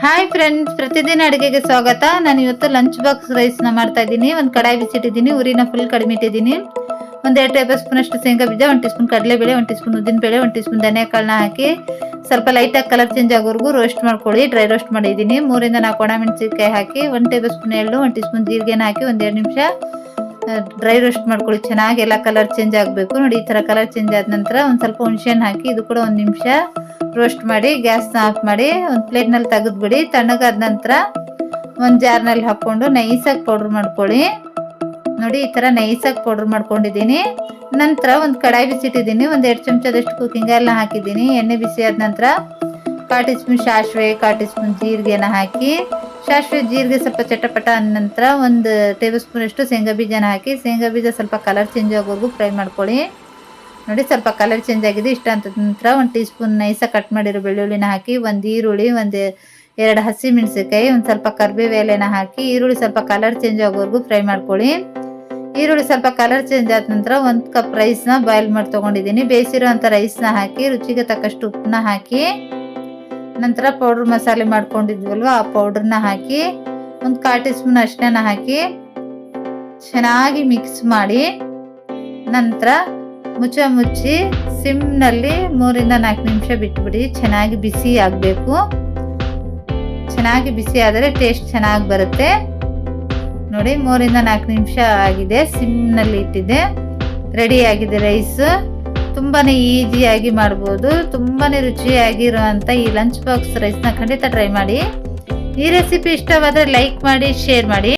Hi friends, ಪ್ರತಿದಿನ ಅಡುಗೆಗೆ ಸ್ವಾಗತ. ನಾನು ಇವತ್ತು ಲಂಚ್ ಬಾಕ್ಸ್ ರೈಸ್ನ ಮಾಡ್ತಾ ಇದ್ದೀನಿ. ಒಂದು ಕಡಾಯಿ ಬಿಸಿಟ್ಟಿದ್ದೀನಿ, ಉರಿನ ಫುಲ್ ಕಡಿಮೆ ಇಟ್ಟಿದ್ದೀನಿ. ಒಂದು 2 ಟೇಬಲ್ ಸ್ಪೂನ್ ಅಷ್ಟು ಶೇಂಗಾ ಬೀಜ, 1 ಟೀ ಸ್ಪೂನ್ ಕಡಲೆಬೇಳೆ, 1 ಟೀ ಸ್ಪೂನ್ ಉದ್ದಿನಬೇಳೆ, 1 ಟೀ ಸ್ಪೂನ್ ಧನಿಯಾಕಾಳನ್ನ ಹಾಕಿ ಸ್ವಲ್ಪ ಲೈಟಾಗಿ ಕಲರ್ ಚೇಂಜ್ ಆಗೋವರೆಗೂ ರೋಸ್ಟ್ ಮಾಡ್ಕೊಳ್ಳಿ. ಡ್ರೈ ರೋಸ್ಟ್ ಮಾಡಿದ್ದೀನಿ. 3 ಇಂದ 4 ಒಣಮೆಣಸಿನಕಾಯಿ ಹಾಕಿ 1 ಟೇಬಲ್ ಸ್ಪೂನ್ ಎಳ್ಳು, 1 ಟೀ ಸ್ಪೂನ್ ಜೀರಿಗೆನ ಹಾಕಿ 1-2 ನಿಮಿಷ ಡ್ರೈ ರೋಸ್ಟ್ ಮಾಡ್ಕೊಳ್ಳಿ. ಚೆನ್ನಾಗಿ ಎಲ್ಲ ಕಲರ್ ಚೇಂಜ್ ಆಗಬೇಕು. ನೋಡಿ, ಈ ಥರ ಕಲರ್ ಚೇಂಜ್ ಆದ ನಂತರ ಒಂದು ಸ್ವಲ್ಪ ಹುಣಸೆಹಣ್ಣು ಹಾಕಿ ಇದು ಕೂಡ 1 ನಿಮಿಷ ರೋಸ್ಟ್ ಮಾಡಿ ಗ್ಯಾಸ್ನ ಆಫ್ ಮಾಡಿ ಒಂದು ಪ್ಲೇಟ್ನಲ್ಲಿ ತೆಗೆದುಬಿಡಿ. ತಣ್ಣಗಾದ ನಂತರ ಒಂದು ಜಾರ್ನಲ್ಲಿ ಹಾಕ್ಕೊಂಡು ನೈಸಾಗಿ ಪೌಡ್ರ್ ಮಾಡ್ಕೊಳ್ಳಿ. ನೋಡಿ, ಈ ಥರ ನೈಸಾಗಿ ಪೌಡ್ರ್ ಮಾಡ್ಕೊಂಡಿದ್ದೀನಿ. ನಂತರ ಒಂದು ಕಡಾಯಿ ಬಿಸಿಟ್ಟಿದ್ದೀನಿ. ಒಂದು 2 ಚಮಚದಷ್ಟು ಕುಕ್ಕಿಂಗ್ ಆಯಿಲ್ನ ಹಾಕಿದ್ದೀನಿ. ಎಣ್ಣೆ ಬಿಸಿ ಆದ ನಂತರ 1/4 ಟೀ ಸ್ಪೂನ್ ಸಾಸಿವೆ, 1/4 ಟೀ ಸ್ಪೂನ್ ಜೀರಿಗೆನ ಹಾಕಿ ಸಾಸಿವೆ ಜೀರಿಗೆ ಸ್ವಲ್ಪ ಚಟಪಟ ಅಂದ ನಂತರ 1 ಟೇಬಲ್ ಸ್ಪೂನ್ ಅಷ್ಟು ಶೇಂಗಾ ಬೀಜನ ಹಾಕಿ ಶೇಂಗಾ ಬೀಜ ಸ್ವಲ್ಪ ಕಲರ್ ಚೇಂಜ್ ಆಗೋವರೆಗೂ ಫ್ರೈ ಮಾಡ್ಕೊಳ್ಳಿ. ನೋಡಿ, ಸ್ವಲ್ಪ ಕಲರ್ ಚೇಂಜ್ ಆಗಿದೆ. ಇಷ್ಟ ಅಂತ ನಂತರ 1 ಟೀ ಸ್ಪೂನ್ ನೈಸಾಗಿ ಕಟ್ ಮಾಡಿರೋ ಬೆಳ್ಳುಳ್ಳಿನ ಹಾಕಿ 1 ಈರುಳ್ಳಿ, 2 ಹಸಿಮೆಣಸಿನಕಾಯಿ, ಒಂದು ಸ್ವಲ್ಪ ಕರಿಬೇವು ಎಲೆನ ಹಾಕಿ ಈರುಳ್ಳಿ ಸ್ವಲ್ಪ ಕಲರ್ ಚೇಂಜ್ ಆಗೋವರೆಗೂ ಫ್ರೈ ಮಾಡ್ಕೊಳ್ಳಿ. ಈರುಳ್ಳಿ ಸ್ವಲ್ಪ ಕಲರ್ ಚೇಂಜ್ ಆದ ನಂತರ 1 ಕಪ್ ರೈಸ್ನ ಬಾಯ್ಲ್ ಮಾಡಿ ತೊಗೊಂಡಿದ್ದೀನಿ. ಬೇಯಿಸಿರೋ ಅಂಥ ರೈಸ್ನ ಹಾಕಿ ರುಚಿಗೆ ತಕ್ಕಷ್ಟು ಉಪ್ಪನ್ನ ಹಾಕಿ ನಂತರ ಪೌಡ್ರ್ ಮಸಾಲೆ ಮಾಡ್ಕೊಂಡಿದ್ವಲ್ವ ಆ ಪೌಡ್ರನ್ನ ಹಾಕಿ 1/4 ಟೀ ಸ್ಪೂನ್ ಅರಿಶಿನ ಹಾಕಿ ಚೆನ್ನಾಗಿ ಮಿಕ್ಸ್ ಮಾಡಿ ನಂತರ ಮುಚ್ಚಿ ಸಿಮ್ನಲ್ಲಿ 3 ಇಂದ 4 ನಿಮಿಷ ಬಿಟ್ಬಿಡಿ. ಚೆನ್ನಾಗಿ ಬಿಸಿ ಆಗಬೇಕು. ಚೆನ್ನಾಗಿ ಬಿಸಿ ಆದರೆ ಟೇಸ್ಟ್ ಚೆನ್ನಾಗಿ ಬರುತ್ತೆ. ನೋಡಿ, 3 ಇಂದ 4 ನಿಮಿಷ ಆಗಿದೆ. ಸಿಮ್ನಲ್ಲಿ ಇಟ್ಟಿದೆ. ರೆಡಿ ಆಗಿದೆ ರೈಸ್. ತುಂಬಾ ಈಸಿಯಾಗಿ ಮಾಡ್ಬೋದು. ತುಂಬಾ ರುಚಿಯಾಗಿರುವಂಥ ಈ ಲಂಚ್ ಬಾಕ್ಸ್ ರೈಸ್ನ ಖಂಡಿತ ಟ್ರೈ ಮಾಡಿ. ಈ ರೆಸಿಪಿ ಇಷ್ಟವಾದರೆ ಲೈಕ್ ಮಾಡಿ, ಶೇರ್ ಮಾಡಿ.